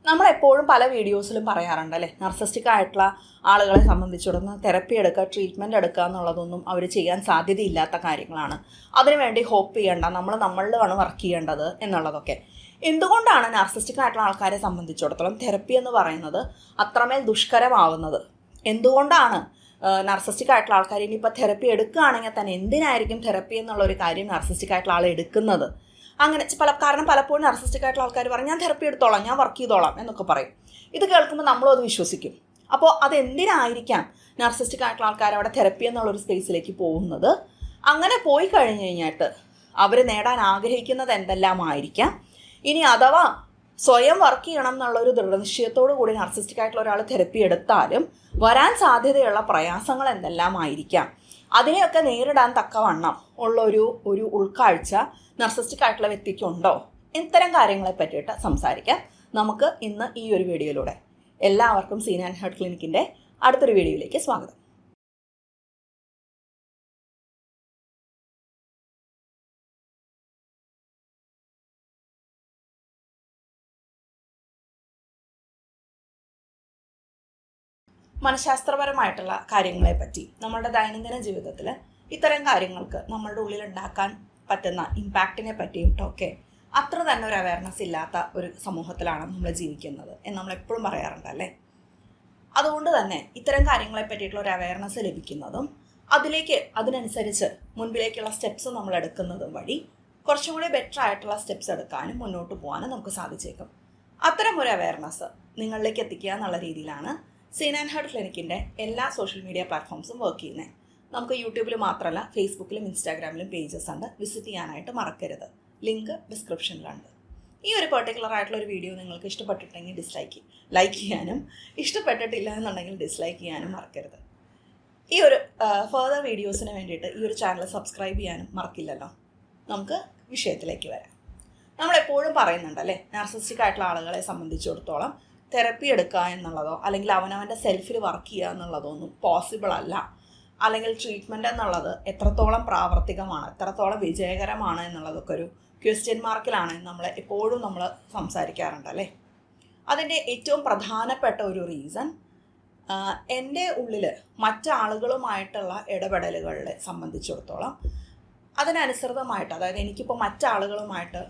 നമ്മളെപ്പോഴും പല വീഡിയോസിലും പറയാറുണ്ട് അല്ലേ, നർസിസ്റ്റിക് ആയിട്ടുള്ള ആളുകളെ സംബന്ധിച്ചിടത്തോളം തെറപ്പി എടുക്കുക, ട്രീറ്റ്മെൻറ്റ് എടുക്കുക എന്നുള്ളതൊന്നും അവർ ചെയ്യാൻ സാധ്യതയില്ലാത്ത കാര്യങ്ങളാണ്. അതിനുവേണ്ടി ഹോപ്പ് ചെയ്യേണ്ട, നമ്മളിലാണ് വർക്ക് ചെയ്യേണ്ടത് എന്നുള്ളതൊക്കെ. എന്തുകൊണ്ടാണ് നർസിസ്റ്റിക് ആയിട്ടുള്ള ആൾക്കാരെ സംബന്ധിച്ചിടത്തോളം തെറപ്പി എന്ന് പറയുന്നത് അത്രമേൽ ദുഷ്കരമാവുന്നത്? എന്തുകൊണ്ടാണ് നർസിസ്റ്റിക് ആയിട്ടുള്ള ആൾക്കാർ ഇനിയിപ്പോൾ തെറപ്പി എടുക്കുകയാണെങ്കിൽ തന്നെ എന്തിനായിരിക്കും തെറപ്പി എന്നുള്ളൊരു കാര്യം നർസിസ്റ്റിക് ആയിട്ടുള്ള ആൾ എടുക്കുന്നത്? അങ്ങനെ കാരണം പലപ്പോഴും നർസിസ്റ്റിക് ആയിട്ടുള്ള ആൾക്കാർ പറയും, ഞാൻ തെറപ്പി എടുത്തോളാം, ഞാൻ വർക്ക് ചെയ്തോളാം എന്നൊക്കെ പറയും. ഇത് കേൾക്കുമ്പോൾ നമ്മളും അത് വിശ്വസിക്കും. അപ്പോൾ അതെന്തിനായിരിക്കാം നർസിസ്റ്റിക് ആയിട്ടുള്ള ആൾക്കാർ അവിടെ തെറപ്പി എന്നുള്ളൊരു സ്പേസിലേക്ക് പോകുന്നത്? അങ്ങനെ പോയി കഴിഞ്ഞ് കഴിഞ്ഞിട്ട് അവർ നേടാൻ ആഗ്രഹിക്കുന്നത് എന്തെല്ലാമായിരിക്കാം? ഇനി അഥവാ സ്വയം വർക്ക് ചെയ്യണം എന്നുള്ളൊരു ദൃഢനിശ്ചയത്തോടു കൂടി നർസിസ്റ്റിക് ആയിട്ടുള്ള ഒരാൾ തെറപ്പി എടുത്താലും വരാൻ സാധ്യതയുള്ള പ്രയാസങ്ങൾ എന്തെല്ലാമായിരിക്കാം? അതിനെയൊക്കെ നേരിടാൻ തക്കവണ്ണം ഉള്ളൊരു ഉൾക്കാഴ്ച നർസിസ്റ്റിക് ആയിട്ടുള്ള വ്യക്തിക്കുണ്ടോ? ഇത്തരം കാര്യങ്ങളെ പറ്റിയിട്ട് സംസാരിക്കാം നമുക്ക് ഇന്ന് ഈ ഒരു വീഡിയോയിലൂടെ. എല്ലാവർക്കും സീൻ ആൻഡ് ഹേർട്ട് ക്ലിനിക്കിൻ്റെ അടുത്തൊരു വീഡിയോയിലേക്ക് സ്വാഗതം. മനഃശാസ്ത്രപരമായിട്ടുള്ള കാര്യങ്ങളെപ്പറ്റി, നമ്മളുടെ ദൈനംദിന ജീവിതത്തിൽ ഇത്തരം കാര്യങ്ങൾക്ക് നമ്മളുടെ ഉള്ളിൽ ഉണ്ടാക്കാൻ പറ്റുന്ന ഇമ്പാക്റ്റിനെ പറ്റിയിട്ടൊക്കെ അത്ര തന്നെ ഒരു അവയർനെസ് ഇല്ലാത്ത ഒരു സമൂഹത്തിലാണ് നമ്മൾ ജീവിക്കുന്നത് എന്ന് നമ്മളെപ്പോഴും പറയാറുണ്ട് അല്ലേ. അതുകൊണ്ട് തന്നെ ഇത്തരം കാര്യങ്ങളെ പറ്റിയിട്ടുള്ള ഒരു അവയർനെസ് ലഭിക്കുന്നതും അതിനനുസരിച്ച് മുൻപിലേക്കുള്ള സ്റ്റെപ്സ് നമ്മൾ എടുക്കുന്നതും വഴി കുറച്ചും കൂടി ബെറ്റർ ആയിട്ടുള്ള സ്റ്റെപ്സ് എടുക്കാനും മുന്നോട്ട് പോകാനും നമുക്ക് സാധിച്ചേക്കും. അത്തരം ഒരു അവയർനെസ് നിങ്ങളിലേക്ക് എത്തിക്കുക എന്നുള്ള രീതിയിലാണ് സീൻ ആൻഡ് ഹേർട്ട് ക്ലിനിക്കിൻ്റെ എല്ലാ സോഷ്യൽ മീഡിയ പ്ലാറ്റ്ഫോംസും വർക്ക് ചെയ്യുന്നത്. നമുക്ക് യൂട്യൂബിൽ മാത്രമല്ല ഫേസ്ബുക്കിലും ഇൻസ്റ്റാഗ്രാമിലും പേജസ് ഉണ്ട്, വിസിറ്റ് ചെയ്യാനായിട്ട് മറക്കരുത്. ലിങ്ക് ഡിസ്ക്രിപ്ഷനിലുണ്ട്. ഈ ഒരു പെർട്ടിക്കുലർ ആയിട്ടുള്ള ഒരു വീഡിയോ നിങ്ങൾക്ക് ഇഷ്ടപ്പെട്ടിട്ടുണ്ടെങ്കിൽ ലൈക്ക് ചെയ്യാനും, ഇഷ്ടപ്പെട്ടിട്ടില്ല എന്നുണ്ടെങ്കിൽ ഡിസ്ലൈക്ക് ചെയ്യാനും മറക്കരുത്. ഈ ഒരു ഫർദർ വീഡിയോസിന് വേണ്ടിയിട്ട് ഈ ഒരു ചാനൽ സബ്സ്ക്രൈബ് ചെയ്യാനും മറക്കില്ലല്ലോ. നമുക്ക് വിഷയത്തിലേക്ക് വരാം. നമ്മളെപ്പോഴും പറയുന്നുണ്ടല്ലേ, നാർസിസ്റ്റിക് ആയിട്ടുള്ള ആളുകളെ സംബന്ധിച്ചിടത്തോളം തെറപ്പി എടുക്കുക എന്നുള്ളതോ അല്ലെങ്കിൽ അവനവൻ്റെ സെൽഫിൽ വർക്ക് ചെയ്യുക എന്നുള്ളതോ ഒന്നും പോസിബിൾ അല്ല. അല്ലെങ്കിൽ ട്രീറ്റ്മെൻറ്റ് എന്നുള്ളത് എത്രത്തോളം പ്രാവർത്തികമാണ്, എത്രത്തോളം വിജയകരമാണ് എന്നുള്ളതൊക്കെ ഒരു ക്വസ്റ്റ്യൻ മാർക്കിലാണ് എപ്പോഴും നമ്മൾ സംസാരിക്കാറുണ്ട് അല്ലേ. അതിൻ്റെ ഏറ്റവും പ്രധാനപ്പെട്ട ഒരു റീസൺ, എൻ്റെ ഉള്ളിൽ മറ്റാളുകളുമായിട്ടുള്ള ഇടപെടലുകളെ സംബന്ധിച്ചിടത്തോളം അതിനനുസൃതമായിട്ട്, അതായത് എനിക്കിപ്പോൾ മറ്റാളുകളുമായിട്ട്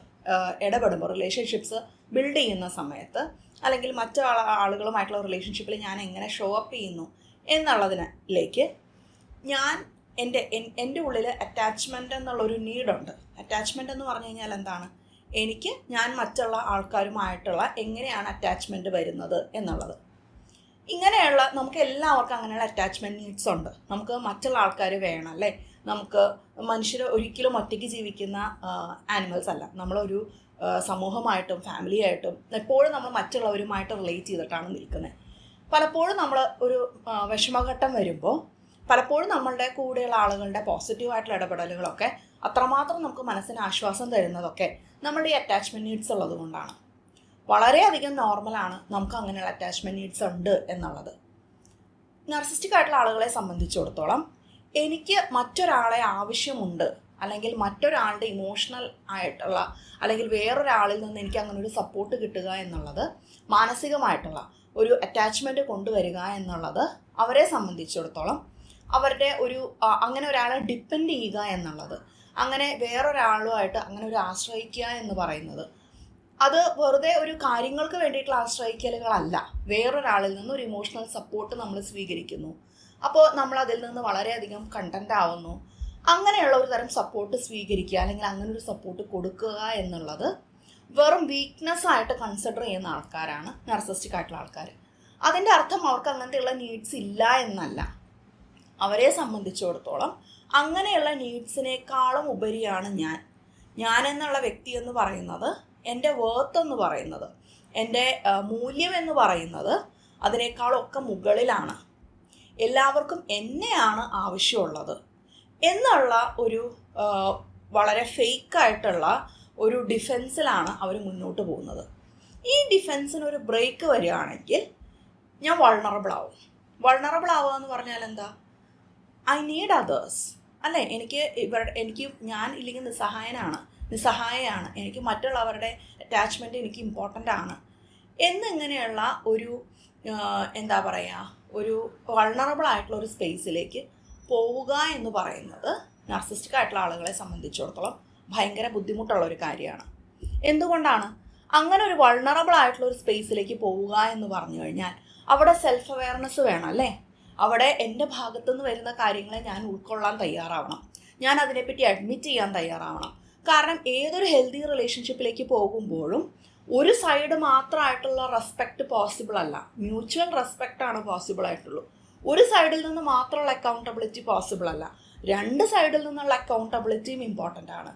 ഇടപെടുമ്പോൾ റിലേഷൻഷിപ്സ് ബിൽഡ് ചെയ്യുന്ന സമയത്ത് അല്ലെങ്കിൽ മറ്റു ആളുകളുമായിട്ടുള്ള റിലേഷൻഷിപ്പിൽ ഞാൻ എങ്ങനെ ഷോ അപ്പ് ചെയ്യുന്നു എന്നുള്ളതിലേക്ക് ഞാൻ എൻ്റെ ഉള്ളിൽ അറ്റാച്ച്മെൻ്റ് എന്നുള്ളൊരു നീഡുണ്ട്. അറ്റാച്ച്മെൻ്റ് എന്ന് പറഞ്ഞു കഴിഞ്ഞാൽ എന്താണ്? ഞാൻ മറ്റുള്ള ആൾക്കാരുമായിട്ടുള്ള എങ്ങനെയാണ് അറ്റാച്ച്മെൻറ്റ് വരുന്നത് എന്നുള്ളത്. ഇങ്ങനെയുള്ള നമുക്ക് എല്ലാവർക്കും അങ്ങനെയുള്ള അറ്റാച്ച്മെൻറ്റ് നീഡ്സ് ഉണ്ട്. നമുക്ക് മറ്റുള്ള ആൾക്കാർ വേണം അല്ലേ. നമുക്ക് മനുഷ്യർ ഒരിക്കലും ഒറ്റയ്ക്ക് ജീവിക്കുന്ന ആനിമൽസ് അല്ല. നമ്മളൊരു സമൂഹമായിട്ടും ഫാമിലിയായിട്ടും എപ്പോഴും നമ്മൾ മറ്റുള്ളവരുമായിട്ട് റിലേറ്റ് ചെയ്തിട്ടാണ് നിൽക്കുന്നത്. പലപ്പോഴും നമ്മൾ ഒരു വിഷമഘട്ടം വരുമ്പോൾ പലപ്പോഴും നമ്മളുടെ കൂടെയുള്ള ആളുകളുടെ പോസിറ്റീവായിട്ടുള്ള ഇടപെടലുകളൊക്കെ അത്രമാത്രം നമുക്ക് മനസ്സിന് ആശ്വാസം തരുന്നതൊക്കെ നമ്മളുടെ ഈ അറ്റാച്ച്മെൻറ്റ് നീഡ്സ് ഉള്ളത് കൊണ്ടാണ്. വളരെയധികം നോർമലാണ് നമുക്ക് അങ്ങനെയുള്ള അറ്റാച്ച്മെൻറ്റ് നീഡ്സ് ഉണ്ട് എന്നുള്ളത്. നർസിസ്റ്റിക് ആയിട്ടുള്ള ആളുകളെ സംബന്ധിച്ചിടത്തോളം എനിക്ക് മറ്റൊരാളെ ആവശ്യമുണ്ട്, അല്ലെങ്കിൽ മറ്റൊരാളുടെ ഇമോഷണൽ ആയിട്ടുള്ള അല്ലെങ്കിൽ വേറൊരാളിൽ നിന്ന് എനിക്ക് അങ്ങനെ ഒരു സപ്പോർട്ട് കിട്ടുക എന്നുള്ളത്, മാനസികമായിട്ടുള്ള ഒരു അറ്റാച്ച്മെൻറ്റ് കൊണ്ടുവരിക എന്നുള്ളത് അവരെ സംബന്ധിച്ചിടത്തോളം അവരുടെ അങ്ങനെ ഒരാളെ ഡിപ്പെൻഡ് ചെയ്യുക എന്നുള്ളത്, അങ്ങനെ വേറൊരാളുമായിട്ട് അങ്ങനെ ഒരു ആശ്രയിക്കുക എന്ന് പറയുന്നത്, അത് വെറുതെ ഒരു കാര്യങ്ങൾക്ക് വേണ്ടിയിട്ടുള്ള ആശ്രയിക്കലുകളല്ല. വേറൊരാളിൽ നിന്ന് ഒരു ഇമോഷണൽ സപ്പോർട്ട് നമ്മൾ സ്വീകരിക്കുന്നു. അപ്പോൾ നമ്മൾ അതിൽ നിന്ന് വളരെയധികം കണ്ടന്റ് ആവുന്നു. അങ്ങനെയുള്ള ഒരു തരം സപ്പോർട്ട് സ്വീകരിക്കുക അല്ലെങ്കിൽ അങ്ങനെ ഒരു സപ്പോർട്ട് കൊടുക്കുക എന്നുള്ളത് വെറും വീക്ക്നെസ് ആയിട്ട് കൺസിഡർ ചെയ്യുന്ന ആൾക്കാരാണ് നർസിസ്റ്റിക് ആയിട്ടുള്ള ആൾക്കാർ. അതിൻ്റെ അർത്ഥം അവർക്ക് അങ്ങനത്തെയുള്ള നീഡ്സ് ഇല്ല എന്നല്ല. അവരെ സംബന്ധിച്ചിടത്തോളം അങ്ങനെയുള്ള നീഡ്സിനേക്കാളും ഉപരിയാണ് ഞാൻ എന്നുള്ള വ്യക്തി എന്ന് പറയുന്നത്, എൻ്റെ വർത്ത് എന്ന് പറയുന്നത്, എൻ്റെ മൂല്യം എന്ന് പറയുന്നത് അതിനേക്കാളൊക്കെ മുകളിലാണ്. എല്ലാവർക്കും എന്നെയാണ് ആവശ്യമുള്ളത് എന്നുള്ള ഒരു വളരെ ഫേക്കായിട്ടുള്ള ഒരു ഡിഫെൻസിലാണ് അവർ മുന്നോട്ട് പോകുന്നത്. ഈ ഡിഫെൻസിനൊരു ബ്രേക്ക് വരികയാണെങ്കിൽ ഞാൻ വൾണറബിൾ ആവുക എന്ന് പറഞ്ഞാൽ എന്താ? ഐ നീഡ് അതേഴ്സ് അല്ലേ. ഞാൻ ഇല്ലെങ്കിൽ നിസ്സഹായയാണ്, എനിക്ക് മറ്റുള്ളവരുടെ അറ്റാച്ച്മെൻറ്റ് എനിക്ക് ഇമ്പോർട്ടൻ്റ് ആണ് എന്നിങ്ങനെയുള്ള ഒരു എന്താ പറയുക, ഒരു വൾണറബിൾ ആയിട്ടുള്ള ഒരു സ്പേസിലേക്ക് പോവുക എന്ന് പറയുന്നത് നാർസിസ്റ്റിക് ആയിട്ടുള്ള ആളുകളെ സംബന്ധിച്ചിടത്തോളം ഭയങ്കര ബുദ്ധിമുട്ടുള്ള ഒരു കാര്യമാണ്. എന്തുകൊണ്ടാണ്? അങ്ങനെ ഒരു വൾണറബിൾ ആയിട്ടുള്ള ഒരു സ്പേസിലേക്ക് പോവുക എന്ന് പറഞ്ഞു കഴിഞ്ഞാൽ അവിടെ സെൽഫ് അവെയർനെസ് വേണം അല്ലേ? അവിടെ എൻ്റെ ഭാഗത്തുനിന്ന് വരുന്ന കാര്യങ്ങളെ ഞാൻ ഉൾക്കൊള്ളാൻ തയ്യാറാവണം, ഞാൻ അതിനെപ്പറ്റി അഡ്മിറ്റ് ചെയ്യാൻ തയ്യാറാവണം. കാരണം ഏതൊരു ഹെൽത്തി റിലേഷൻഷിപ്പിലേക്ക് പോകുമ്പോഴും ഒരു സൈഡ് മാത്രമായിട്ടുള്ള റെസ്പെക്റ്റ് പോസിബിൾ അല്ല, മ്യൂച്വൽ റെസ്പെക്റ്റ് ആണ് പോസിബിൾ ആയിട്ടുള്ളൂ. ഒരു സൈഡിൽ നിന്ന് മാത്രമുള്ള അക്കൗണ്ടബിലിറ്റി പോസിബിൾ അല്ല, രണ്ട് സൈഡിൽ നിന്നുള്ള അക്കൗണ്ടബിലിറ്റിയും ഇമ്പോർട്ടൻ്റ് ആണ്.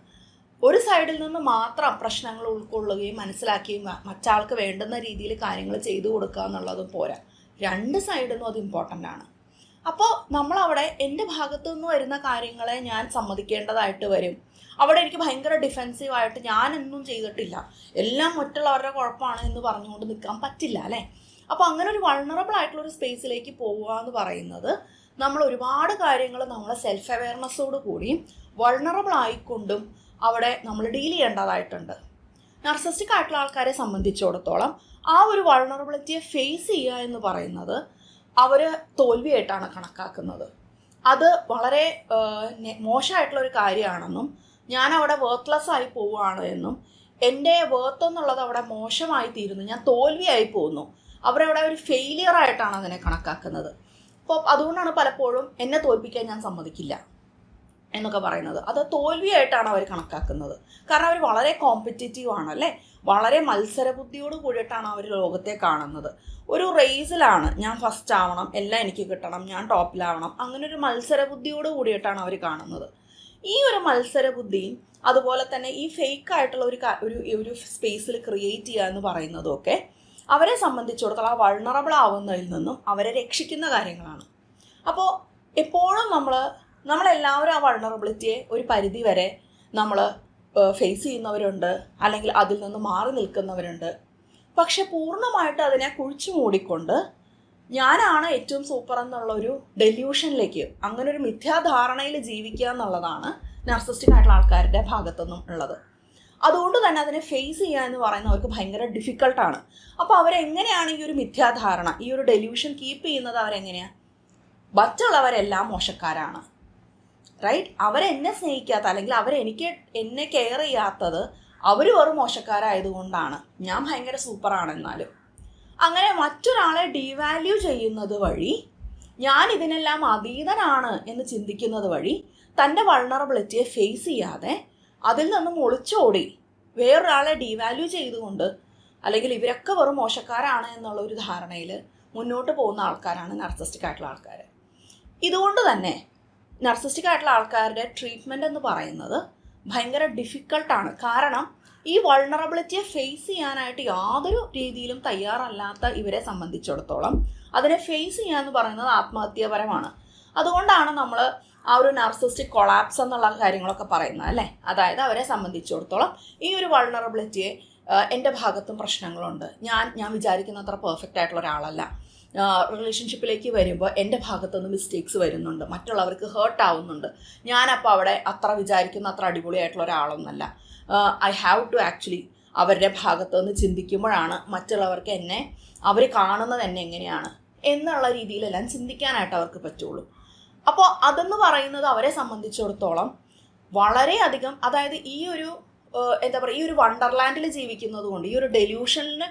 ഒരു സൈഡിൽ നിന്ന് മാത്രം പ്രശ്നങ്ങൾ ഉൾക്കൊള്ളുകയും മനസ്സിലാക്കുകയും മറ്റാൾക്ക് വേണ്ടുന്ന രീതിയിൽ കാര്യങ്ങൾ ചെയ്തു കൊടുക്കുക എന്നുള്ളതും പോരാ, രണ്ട് സൈഡിൽ നിന്നും അത് ഇമ്പോർട്ടൻ്റ് ആണ്. അപ്പോൾ നമ്മളവിടെ എൻ്റെ ഭാഗത്തു നിന്ന് വരുന്ന കാര്യങ്ങളെ ഞാൻ സമ്മതിക്കേണ്ടതായിട്ട് വരും. അവിടെ എനിക്ക് ഭയങ്കര ഡിഫെൻസീവായിട്ട് ഞാനൊന്നും ചെയ്തിട്ടില്ല, എല്ലാം മറ്റുള്ളവരുടെ കുഴപ്പമാണ് എന്ന് പറഞ്ഞുകൊണ്ട് നിൽക്കാൻ പറ്റില്ല അല്ലേ? അപ്പോൾ അങ്ങനെ ഒരു വൾണറബിൾ ആയിട്ടുള്ളൊരു സ്പേസിലേക്ക് പോവുക എന്ന് പറയുന്നത് നമ്മൾ ഒരുപാട് കാര്യങ്ങൾ നമ്മളെ സെൽഫ് അവെയർനെസ്സോട് കൂടിയും വൾണറബിൾ ആയിക്കൊണ്ടും അവിടെ നമ്മൾ ഡീൽ ചെയ്യേണ്ടതായിട്ടുണ്ട്. നാർസിസ്റ്റിക് ആയിട്ടുള്ള ആൾക്കാരെ സംബന്ധിച്ചിടത്തോളം ആ ഒരു വൾണറബിലിറ്റിയെ ഫേസ് ചെയ്യുക എന്ന് പറയുന്നത് അവർ തോൽവിയായിട്ടാണ് കണക്കാക്കുന്നത്. അത് വളരെ മോശമായിട്ടുള്ളൊരു കാര്യമാണെന്നും ഞാൻ അവിടെ വർത്ത്ലെസ് ആയി പോവുകയാണ് എന്നും എൻ്റെ വർത്ത് എന്നുള്ളത് അവിടെ മോശമായി തീരുന്നു, ഞാൻ തോൽവിയായി പോകുന്നു, അവരവിടെ ഒരു ഫെയിലിയർ ആയിട്ടാണ് അതിനെ കണക്കാക്കുന്നത്. അപ്പോൾ അതുകൊണ്ടാണ് പലപ്പോഴും എന്നെ തോൽപ്പിക്കാൻ ഞാൻ സമ്മതിക്കില്ല എന്നൊക്കെ പറയുന്നത്. അത് തോൽവിയായിട്ടാണ് അവർ കണക്കാക്കുന്നത്. കാരണം അവർ വളരെ കോമ്പറ്റീറ്റീവ് ആണ് അല്ലേ, വളരെ മത്സരബുദ്ധിയോട് കൂടിയിട്ടാണ് അവർ ലോകത്തെ കാണുന്നത്. ഒരു റേസിലാണ്, ഞാൻ ഫസ്റ്റ് ആവണം, എല്ലാം എനിക്ക് കിട്ടണം, ഞാൻ ടോപ്പിലാവണം, അങ്ങനെ ഒരു മത്സരബുദ്ധിയോട് കൂടിയിട്ടാണ് അവർ കാണുന്നത്. ഈ ഒരു മത്സരബുദ്ധിയും അതുപോലെ തന്നെ ഈ ഫേക്ക് ആയിട്ടുള്ള ഒരു സ്പേസിൽ ക്രിയേറ്റ് ചെയ്യുക എന്ന് പറയുന്നതും ഒക്കെ അവരെ സംബന്ധിച്ചിടത്തോളം ആ വൾണറബിൾ ആവുന്നതിൽ നിന്നും അവരെ രക്ഷിക്കുന്ന കാര്യങ്ങളാണ്. അപ്പോൾ എപ്പോഴും നമ്മളെല്ലാവരും ആ വൾണറബിലിറ്റിയെ ഒരു പരിധി വരെ നമ്മൾ ഫേസ് ചെയ്യുന്നവരുണ്ട്, അല്ലെങ്കിൽ അതിൽ നിന്ന് മാറി നിൽക്കുന്നവരുണ്ട്. പക്ഷെ പൂർണ്ണമായിട്ട് അതിനെ കുഴിച്ചു മൂടിക്കൊണ്ട് ഞാനാണ് ഏറ്റവും സൂപ്പർ എന്നുള്ളൊരു ഡെല്യൂഷനിലേക്ക്, അങ്ങനെ ഒരു മിഥ്യാധാരണയിൽ ജീവിക്കുക എന്നുള്ളതാണ് നാർസിസ്റ്റിക് ആയിട്ടുള്ള ആൾക്കാരുടെ ഭാഗത്തുനിന്നും ഉള്ളത്. അതുകൊണ്ട് തന്നെ അതിനെ ഫേസ് ചെയ്യുക എന്ന് പറയുന്നവർക്ക് ഭയങ്കര ഡിഫിക്കൾട്ടാണ്. അപ്പോൾ അവരെങ്ങനെയാണ് ഈ ഒരു മിഥ്യാധാരണ, ഈ ഒരു ഡെല്യൂഷൻ കീപ്പ് ചെയ്യുന്നത്? അവരെങ്ങനെയാണ്? മറ്റുള്ളവരെല്ലാം മോശക്കാരാണ്, റൈറ്റ്? അവരെന്നെ സ്നേഹിക്കാത്ത, അല്ലെങ്കിൽ എന്നെ കെയർ ചെയ്യാത്തത് അവർ വെറും മോശക്കാരായതുകൊണ്ടാണ്, ഞാൻ ഭയങ്കര സൂപ്പറാണെന്നാലും. അങ്ങനെ മറ്റൊരാളെ ഡീവാല്യൂ ചെയ്യുന്നത് വഴി, ഞാൻ ഇതിനെല്ലാം അതീതനാണ് എന്ന് ചിന്തിക്കുന്നത് വഴി തൻ്റെ വൾണറബിലിറ്റിയെ ഫേസ് ചെയ്യാതെ അതിൽ നിന്നും ഒളിച്ചോടി വേറൊരാളെ ഡീവാല്യൂ ചെയ്തുകൊണ്ട്, അല്ലെങ്കിൽ ഇവരൊക്കെ വെറും മോശക്കാരാണ് എന്നുള്ള ഒരു ധാരണയിൽ മുന്നോട്ട് പോകുന്ന ആൾക്കാരാണ് നാർസിസ്റ്റിക് ആയിട്ടുള്ള ആൾക്കാർ. ഇതുകൊണ്ട് തന്നെ നാർസിസ്റ്റിക് ആയിട്ടുള്ള ആൾക്കാരുടെ ട്രീറ്റ്മെൻറ്റ് എന്ന് പറയുന്നത് ഭയങ്കര ഡിഫിക്കൾട്ടാണ്. കാരണം ഈ വൾണറബിലിറ്റിയെ ഫേസ് ചെയ്യാനായിട്ട് യാതൊരു രീതിയിലും തയ്യാറല്ലാത്ത ഇവരെ സംബന്ധിച്ചിടത്തോളം അതിനെ ഫേസ് ചെയ്യുക എന്ന് പറയുന്നത് ആത്മഹത്യാപരമാണ്. അതുകൊണ്ടാണ് നമ്മൾ ആ ഒരു നാർസിസ്റ്റിക് കൊളാപ്സ് എന്നുള്ള കാര്യങ്ങളൊക്കെ പറയുന്നത് അല്ലേ. അതായത് അവരെ സംബന്ധിച്ചിടത്തോളം ഈ ഒരു വൾണറബിലിറ്റിയെ എൻ്റെ ഭാഗത്തും പ്രശ്നങ്ങളുണ്ട്, ഞാൻ വിചാരിക്കുന്ന അത്ര പെർഫെക്റ്റ് ആയിട്ടുള്ള ഒരാളല്ല, റിലേഷൻഷിപ്പിലേക്ക് വരുമ്പോൾ എൻ്റെ ഭാഗത്തുനിന്ന് മിസ്റ്റേക്സ് വരുന്നുണ്ട്, മറ്റുള്ളവർക്ക് ഹേർട്ട് ആവുന്നുണ്ട്, ഞാനപ്പോൾ അവിടെ വിചാരിക്കുന്ന അത്ര അടിപൊളിയായിട്ടുള്ള ഒരാളൊന്നല്ല, ഐ ഹാവ് ടു ആക്ച്വലി അവരുടെ ഭാഗത്തുനിന്ന് ചിന്തിക്കുമ്പോഴാണ് മറ്റുള്ളവർക്ക് അവർ കാണുന്നത് എന്നെ എങ്ങനെയാണ് എന്നുള്ള രീതിയിലെല്ലാം ചിന്തിക്കാനായിട്ട് അവർക്ക് പറ്റുള്ളൂ. അപ്പോൾ അതെന്ന് പറയുന്നത് അവരെ സംബന്ധിച്ചിടത്തോളം വളരെയധികം, അതായത് ഈ ഒരു ഈ ഒരു വണ്ടർലാൻഡിൽ ജീവിക്കുന്നത് കൊണ്ട്, ഈ ഒരു ഡെല്യൂഷനിന്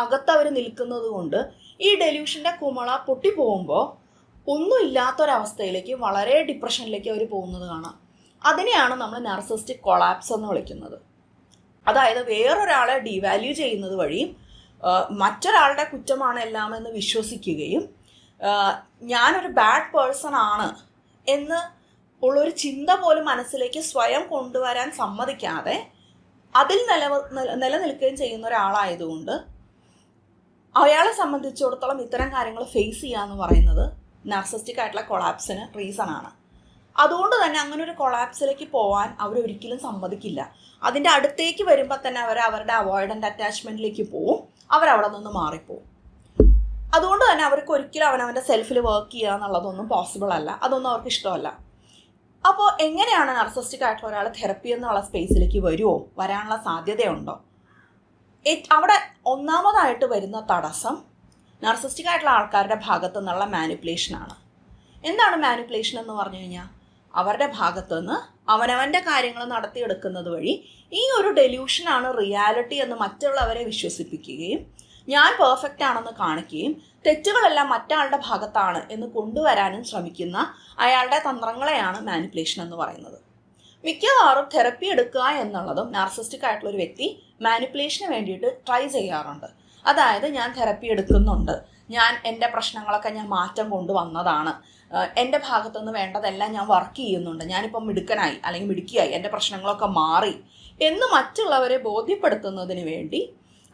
അകത്ത് അവർ നിൽക്കുന്നത് കൊണ്ട് ഈ ഡെല്യൂഷൻ്റെ കുമള പൊട്ടിപ്പോകുമ്പോൾ ഒന്നും ഇല്ലാത്തൊരവസ്ഥയിലേക്ക്, വളരെ ഡിപ്രഷനിലേക്ക് അവർ പോകുന്നത് കാണാം. അതിനെയാണ് നമ്മൾ നാർസിസ്റ്റിക് കൊളാപ്സ് എന്ന് വിളിക്കുന്നത്. അതായത് വേറൊരാളെ ഡീവാല്യൂ ചെയ്യുന്നത് വഴിയും മറ്റൊരാളുടെ കുറ്റമാണ് എല്ലാം എന്ന് വിശ്വസിക്കുകയും ഞാനൊരു ബാഡ് പേഴ്സൺ ആണ് എന്ന് ഉള്ളൊരു ചിന്ത പോലും മനസ്സിലേക്ക് സ്വയം കൊണ്ടുവരാൻ സമ്മതിക്കാതെ അതിൽ നിലനിൽക്കുകയും ചെയ്യുന്ന ഒരാളായതുകൊണ്ട് അയാളെ സംബന്ധിച്ചിടത്തോളം ഇത്തരം കാര്യങ്ങൾ ഫേസ് ചെയ്യുക എന്ന് പറയുന്നത് നാർസിസ്റ്റിക് ആയിട്ടുള്ള കൊളാപ്സിന് റീസൺ ആണ്. അതുകൊണ്ട് തന്നെ അങ്ങനെ ഒരു കൊളാപ്സിലേക്ക് പോകാൻ അവരൊരിക്കലും സമ്മതിക്കില്ല. അതിൻ്റെ അടുത്തേക്ക് വരുമ്പോൾ തന്നെ അവരുടെ അവോയ്ഡൻ്റ് അറ്റാച്ച്മെൻറ്റിലേക്ക് പോവും, അവരവിടെ നിന്ന് മാറിപ്പോവും. അതുകൊണ്ട് തന്നെ അവർക്ക് ഒരിക്കലും അവനവൻ്റെ സെൽഫിൽ വർക്ക് ചെയ്യുക എന്നുള്ളതൊന്നും പോസിബിൾ അല്ല, അതൊന്നും അവർക്ക് ഇഷ്ടമല്ല. അപ്പോൾ എങ്ങനെയാണ് നാർസിസ്റ്റിക് ആയിട്ടുള്ള ഒരാൾ തെറപ്പി എന്നുള്ള സ്പേസിലേക്ക് വരാനുള്ള സാധ്യതയുണ്ടോ? അവിടെ ഒന്നാമതായിട്ട് വരുന്ന തടസ്സം നാർസിസ്റ്റിക് ആയിട്ടുള്ള ആൾക്കാരുടെ ഭാഗത്തു നിന്നുള്ള മാനിപ്പുലേഷനാണ്. എന്താണ് മാനിപ്പുലേഷൻ എന്ന് പറഞ്ഞു കഴിഞ്ഞാൽ, അവരുടെ ഭാഗത്തു നിന്ന് അവനവൻ്റെ കാര്യങ്ങൾ നടത്തിയെടുക്കുന്നത് വഴി ഈ ഒരു ഡെല്യൂഷനാണ് റിയാലിറ്റി എന്ന് മറ്റുള്ളവരെ വിശ്വസിപ്പിക്കുകയും ഞാൻ പെർഫെക്റ്റ് ആണെന്ന് കാണിക്കുകയും തെറ്റുകളെല്ലാം മറ്റാളുടെ ഭാഗത്താണ് എന്ന് കൊണ്ടുവരാനും ശ്രമിക്കുന്ന അയാളുടെ തന്ത്രങ്ങളെയാണ് മാനിപ്പുലേഷൻ എന്ന് പറയുന്നത്. മിക്കവാറും തെറപ്പി എടുക്കുക എന്നുള്ളതും നാർസിസ്റ്റിക് ആയിട്ടുള്ള ഒരു വ്യക്തി മാനിപ്പുലേഷന് വേണ്ടിയിട്ട് ട്രൈ ചെയ്യാറുണ്ട്. അതായത് ഞാൻ തെറപ്പി എടുക്കുന്നുണ്ട്, ഞാൻ എൻ്റെ പ്രശ്നങ്ങളൊക്കെ ഞാൻ മാറ്റം കൊണ്ടുവന്നതാണ്, എൻ്റെ ഭാഗത്തുനിന്ന് വേണ്ടതെല്ലാം ഞാൻ വർക്ക് ചെയ്യുന്നുണ്ട്, ഞാനിപ്പം മിടുക്കനായി അല്ലെങ്കിൽ മിടുക്കിയായി, എൻ്റെ പ്രശ്നങ്ങളൊക്കെ മാറി എന്ന് മറ്റുള്ളവരെ ബോധ്യപ്പെടുത്തുന്നതിന് വേണ്ടി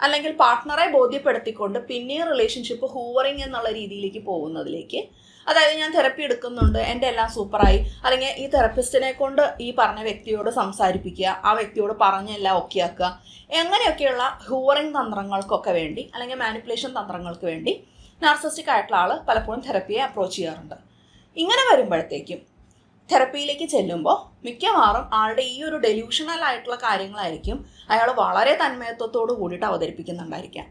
അല്ലെങ്കിൽ പാർട്ട്ണറെ ബോധ്യപ്പെടുത്തിക്കൊണ്ട് പിന്നെ റിലേഷൻഷിപ്പ് ഹൂവറിങ് എന്നുള്ള രീതിയിലേക്ക് പോകുന്നതിലേക്ക്, അതായത് ഞാൻ തെറപ്പി എടുക്കുന്നുണ്ട്, എൻ്റെ എല്ലാം സൂപ്പറായി, അല്ലെങ്കിൽ ഈ തെറപ്പിസ്റ്റിനെ കൊണ്ട് ഈ പറഞ്ഞ വ്യക്തിയോട് സംസാരിപ്പിക്കുക, ആ വ്യക്തിയോട് പറഞ്ഞെല്ലാം ഓക്കെ ആക്കുക, എങ്ങനെയൊക്കെയുള്ള ഹൂവറിങ് തന്ത്രങ്ങൾക്കൊക്കെ വേണ്ടി അല്ലെങ്കിൽ മാനിപ്പുലേഷൻ തന്ത്രങ്ങൾക്ക് വേണ്ടി നാർസിസ്റ്റിക് ആയിട്ടുള്ള ആൾ പലപ്പോഴും തെറപ്പിയെ അപ്രോച്ച് ചെയ്യാറുണ്ട്. ഇങ്ങനെ വരുമ്പോഴത്തേക്കും തെറപ്പിയിലേക്ക് ചെല്ലുമ്പോൾ മിക്കവാറും ആളുടെ ഈ ഒരു ഡെല്യൂഷണൽ ആയിട്ടുള്ള കാര്യങ്ങളായിരിക്കും അയാൾ വളരെ തന്മയത്വത്തോട് കൂടിയിട്ട് അവതരിപ്പിക്കുന്നുണ്ടായിരിക്കാം.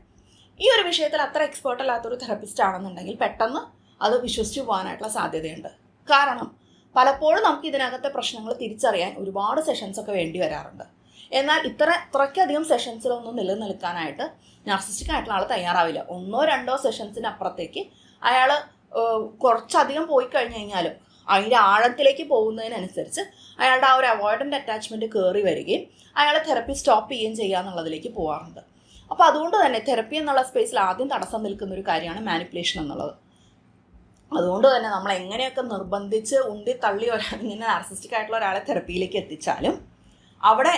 ഈ ഒരു വിഷയത്തിൽ അത്ര എക്സ്പേർട്ട് അല്ലാത്തൊരു തെറപ്പിസ്റ്റ് ആണെന്നുണ്ടെങ്കിൽ പെട്ടെന്ന് അത് വിശ്വസിച്ച് പോകാനായിട്ടുള്ള സാധ്യതയുണ്ട്. കാരണം പലപ്പോഴും നമുക്ക് ഇതിനകത്തെ പ്രശ്നങ്ങൾ തിരിച്ചറിയാൻ ഒരുപാട് സെഷൻസൊക്കെ വേണ്ടി വരാറുണ്ട്. എന്നാൽ ഇത്രയ്ക്കധികം സെഷൻസിലൊന്നും നിലനിൽക്കാനായിട്ട് നാർസിസ്റ്റിക് ആയിട്ടുള്ള ആൾ തയ്യാറാവില്ല. 1-2 സെഷൻസിന് അപ്പുറത്തേക്ക് അയാൾ കുറച്ചധികം പോയി കഴിഞ്ഞ് കഴിഞ്ഞാലും അതിൻ്റെ ആഴത്തിലേക്ക് പോകുന്നതിനനുസരിച്ച് അയാളുടെ ആ ഒരു അവോയ്ഡൻ്റ് അറ്റാച്ച്മെൻറ്റ് കയറി വരികയും അയാൾ തെറപ്പി സ്റ്റോപ്പ് ചെയ്യുകയും ചെയ്യുക എന്നുള്ളതിലേക്ക് പോകാറുണ്ട്. അപ്പോൾ അതുകൊണ്ട് തന്നെ തെറപ്പി എന്നുള്ള സ്പേസിൽ ആദ്യം തടസ്സം നിൽക്കുന്ന ഒരു കാര്യമാണ് മാനിപ്പുലേഷൻ എന്നുള്ളത്. അതുകൊണ്ട് തന്നെ നമ്മൾ എങ്ങനെയൊക്കെ നിർബന്ധിച്ച് ഉന്തി തള്ളി ഇങ്ങനെ നാർസിസ്റ്റിക് ആയിട്ടുള്ള ഒരാളെ തെറപ്പിയിലേക്ക് എത്തിച്ചാലും അവിടെ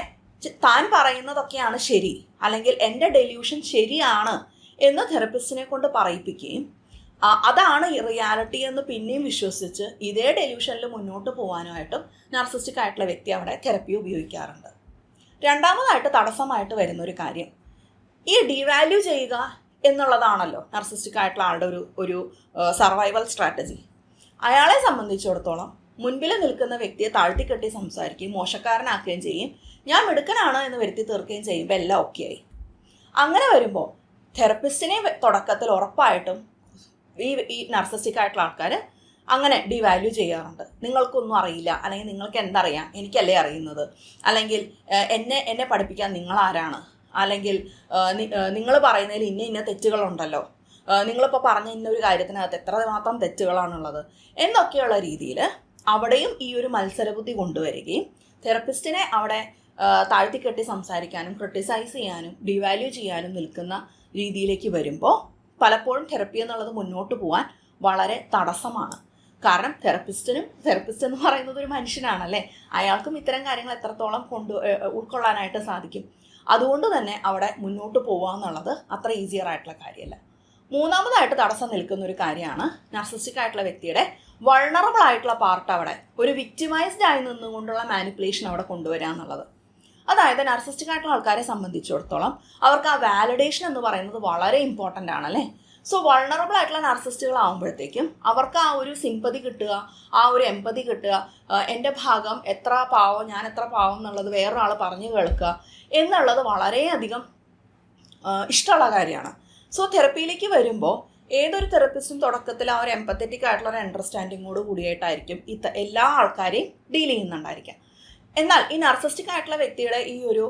താൻ പറയുന്നതൊക്കെയാണ് ശരി, അല്ലെങ്കിൽ എൻ്റെ ഡെല്യൂഷൻ ശരിയാണ് എന്ന് തെറപ്പിസ്റ്റിനെ കൊണ്ട് പറയിപ്പിക്കുകയും അതാണ് റിയാലിറ്റി എന്ന് പിന്നെയും വിശ്വസിച്ച് ഇതേ ഡെല്യൂഷനിൽ മുന്നോട്ട് പോകാനായിട്ടും നാർസിസ്റ്റിക് ആയിട്ടുള്ള വ്യക്തി അവിടെ തെറപ്പി ഉപയോഗിക്കാറുണ്ട്. രണ്ടാമതായിട്ട് തടസ്സമായിട്ട് വരുന്നൊരു കാര്യം ഈ ഡിവാല്യൂ ചെയ്യുക എന്നുള്ളതാണല്ലോ നാർസിസ്റ്റിക് ആയിട്ടുള്ള ആളുടെ ഒരു സർവൈവൽ സ്ട്രാറ്റജി. അയാളെ സംബന്ധിച്ചിടത്തോളം മുൻപിൽ നിൽക്കുന്ന വ്യക്തിയെ താഴ്ത്തിക്കെട്ടി സംസാരിക്കുകയും മോശക്കാരനാക്കുകയും ചെയ്യും, ഞാൻ മിടുക്കനാണ് എന്ന് വരുത്തി തീർക്കുകയും ചെയ്യുമ്പോൾ എല്ലാം ഓക്കെ ആയി. അങ്ങനെ വരുമ്പോൾ തെറപ്പിസ്റ്റിനെ തുടക്കത്തിൽ ഉറപ്പായിട്ടും ഈ നാർസിസ്റ്റിക് ആയിട്ടുള്ള ആൾക്കാർ അങ്ങനെ ഡിവാല്യൂ ചെയ്യാറുണ്ട്. നിങ്ങൾക്കൊന്നും അറിയില്ല, അല്ലെങ്കിൽ നിങ്ങൾക്ക് എന്തറിയാം, എനിക്കല്ലേ അറിയുന്നത്, അല്ലെങ്കിൽ എന്നെ പഠിപ്പിക്കാൻ നിങ്ങളാരാണ്, അല്ലെങ്കിൽ നിങ്ങൾ പറയുന്നതിൽ ഇന്ന തെറ്റുകളുണ്ടല്ലോ, നിങ്ങളിപ്പോൾ പറഞ്ഞ ഇന്നൊരു കാര്യത്തിനകത്ത് എത്രമാത്രം തെറ്റുകളാണുള്ളത് എന്നൊക്കെയുള്ള രീതിയിൽ അവിടെയും ഈ ഒരു മത്സരബുദ്ധി കൊണ്ടുവരികയും തെറപ്പിസ്റ്റിനെ അവിടെ താഴ്ത്തിക്കെട്ടി സംസാരിക്കാനും ക്രിട്ടിസൈസ് ചെയ്യാനും ഡിവാല്യൂ ചെയ്യാനും നിൽക്കുന്ന രീതിയിലേക്ക് വരുമ്പോൾ പലപ്പോഴും തെറപ്പി എന്നുള്ളത് മുന്നോട്ട് പോകാൻ വളരെ തടസ്സമാണ്. കാരണം തെറപ്പിസ്റ്റ് എന്ന് പറയുന്നത് ഒരു മനുഷ്യനാണല്ലേ, അയാൾക്കും ഇത്തരം കാര്യങ്ങൾ എത്രത്തോളം ഉൾക്കൊള്ളാനായിട്ട് സാധിക്കും. അതുകൊണ്ട് തന്നെ അവിടെ മുന്നോട്ട് പോകുക എന്നുള്ളത് അത്ര ഈസിയർ ആയിട്ടുള്ള കാര്യമല്ല. മൂന്നാമതായിട്ട് തടസ്സം നിൽക്കുന്ന ഒരു കാര്യമാണ് നാർസിസ്റ്റിക് ആയിട്ടുള്ള വ്യക്തിയുടെ വൾണറബിൾ ആയിട്ടുള്ള പാർട്ട് അവിടെ ഒരു വിക്ടിമൈസ്ഡ് ആയി നിന്നുകൊണ്ടുള്ള മാനിപ്പുലേഷൻ അവിടെ കൊണ്ടുവരിക എന്നുള്ളത്. അതായത് നാർസിസ്റ്റിക് ആയിട്ടുള്ള ആൾക്കാരെ സംബന്ധിച്ചിടത്തോളം അവർക്ക് ആ വാലിഡേഷൻ എന്ന് പറയുന്നത് വളരെ ഇമ്പോർട്ടൻ്റ് ആണല്ലേ. സോ വൾണറബിൾ ആയിട്ടുള്ള നാർസിസ്റ്റുകളാകുമ്പോഴത്തേക്കും അവർക്ക് ആ ഒരു സിമ്പതി കിട്ടുക, ആ ഒരു എമ്പതി കിട്ടുക, എൻ്റെ ഭാഗം എത്ര പാവം, ഞാൻ എത്ര പാവം എന്നുള്ളത് വേറൊരാൾ പറഞ്ഞു കേൾക്കുക എന്നുള്ളത് വളരെയധികം ഇഷ്ടമുള്ള കാര്യമാണ്. സോ തെറപ്പിയിലേക്ക് വരുമ്പോൾ ഏതൊരു തെറപ്പിസ്റ്റും തുടക്കത്തിൽ ആ ഒരു എമ്പത്തറ്റിക് ആയിട്ടുള്ള ഒരു അണ്ടർസ്റ്റാൻഡിങ്ങോട് കൂടിയായിട്ടായിരിക്കും എല്ലാ ആൾക്കാരെയും ഡീൽ ചെയ്യുന്നുണ്ടായിരിക്കാം. എന്നാൽ ഈ നാർസിസ്റ്റിക് ആയിട്ടുള്ള വ്യക്തിയുടെ ഈ ഒരു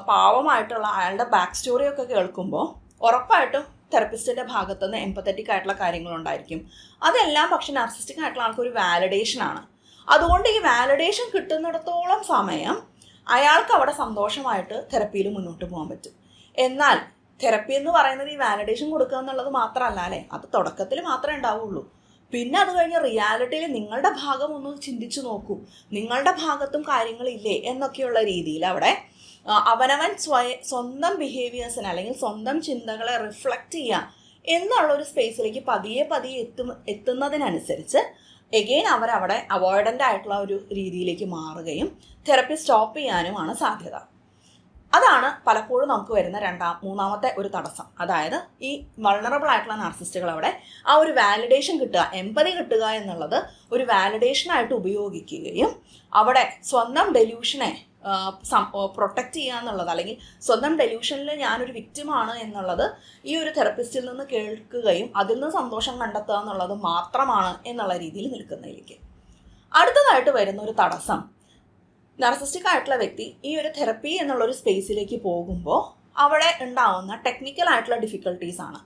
പാവമായിട്ടുള്ള അയാളുടെ ബാക്ക് സ്റ്റോറിയൊക്കെ കേൾക്കുമ്പോൾ ഉറപ്പായിട്ടും തെറപ്പിസ്റ്റിൻ്റെ ഭാഗത്തുനിന്ന് എമ്പത്തറ്റിക് ആയിട്ടുള്ള കാര്യങ്ങളുണ്ടായിരിക്കും. അതെല്ലാം പക്ഷെ നാർസിസ്റ്റിക് ആയിട്ടുള്ള ആൾക്കൊരു വാലിഡേഷനാണ്. അതുകൊണ്ട് ഈ വാലിഡേഷൻ കിട്ടുന്നിടത്തോളം സമയം അയാൾക്ക് അവിടെ സന്തോഷമായിട്ട് തെറപ്പിയിൽ മുന്നോട്ട് പോകാൻ പറ്റും. എന്നാൽ തെറപ്പി എന്ന് പറയുന്നത് ഈ വാലിഡേഷൻ കൊടുക്കുക എന്നുള്ളത് മാത്രമല്ല അല്ലേ, അത് തുടക്കത്തിൽ മാത്രമേ ഉണ്ടാവുള്ളൂ. പിന്നെ അത് കഴിഞ്ഞ് റിയാലിറ്റിയിൽ നിങ്ങളുടെ ഭാഗം ഒന്ന് ചിന്തിച്ചു നോക്കൂ, നിങ്ങളുടെ ഭാഗത്തും കാര്യങ്ങളില്ലേ എന്നൊക്കെയുള്ള രീതിയിൽ അവിടെ അവനവൻ സ്വന്തം ബിഹേവിയേഴ്സിനെ അല്ലെങ്കിൽ സ്വന്തം ചിന്തകളെ റിഫ്ലക്റ്റ് ചെയ്യുക എന്നുള്ളൊരു സ്പേസിലേക്ക് പതിയെ എത്തുന്നതിനനുസരിച്ച് എഗെയിൻ അവരവിടെ അവോയ്ഡൻ്റ് ആയിട്ടുള്ള ഒരു രീതിയിലേക്ക് മാറുകയും തെറപ്പി സ്റ്റോപ്പ് ചെയ്യാനുമാണ് സാധ്യത. അതാണ് പലപ്പോഴും നമുക്ക് വരുന്ന മൂന്നാമത്തെ ഒരു തടസ്സം. അതായത് ഈ വൾണറബിൾ ആയിട്ടുള്ള നാർസിസ്റ്റുകൾ അവിടെ ആ ഒരു വാലിഡേഷൻ കിട്ടുക, എമ്പതി കിട്ടുക എന്നുള്ളത് ഒരു വാലിഡേഷനായിട്ട് ഉപയോഗിക്കുകയും അവിടെ സ്വന്തം ഡെല്യൂഷനെ പ്രൊട്ടക്റ്റ് ചെയ്യുക എന്നുള്ളത്, അല്ലെങ്കിൽ സ്വന്തം ഡെല്യൂഷനിൽ ഞാനൊരു വിക്റ്റിമാണ് എന്നുള്ളത് ഈ ഒരു തെറപ്പിസ്റ്റിൽ നിന്ന് കേൾക്കുകയും അതിൽ നിന്ന് സന്തോഷം കണ്ടെത്തുക എന്നുള്ളത് മാത്രമാണ് എന്നുള്ള രീതിയിൽ നിൽക്കുന്നതിലേക്ക്. അടുത്തതായിട്ട് വരുന്ന ഒരു തടസ്സം, നാർസിസ്റ്റിക് ആയിട്ടുള്ള വ്യക്തി ഈ ഒരു തെറപ്പി എന്നുള്ളൊരു സ്പേസിലേക്ക് പോകുമ്പോൾ അവിടെ ഉണ്ടാവുന്ന ടെക്നിക്കൽ ആയിട്ടുള്ള ഡിഫിക്കൽട്ടീസ് ആണ്.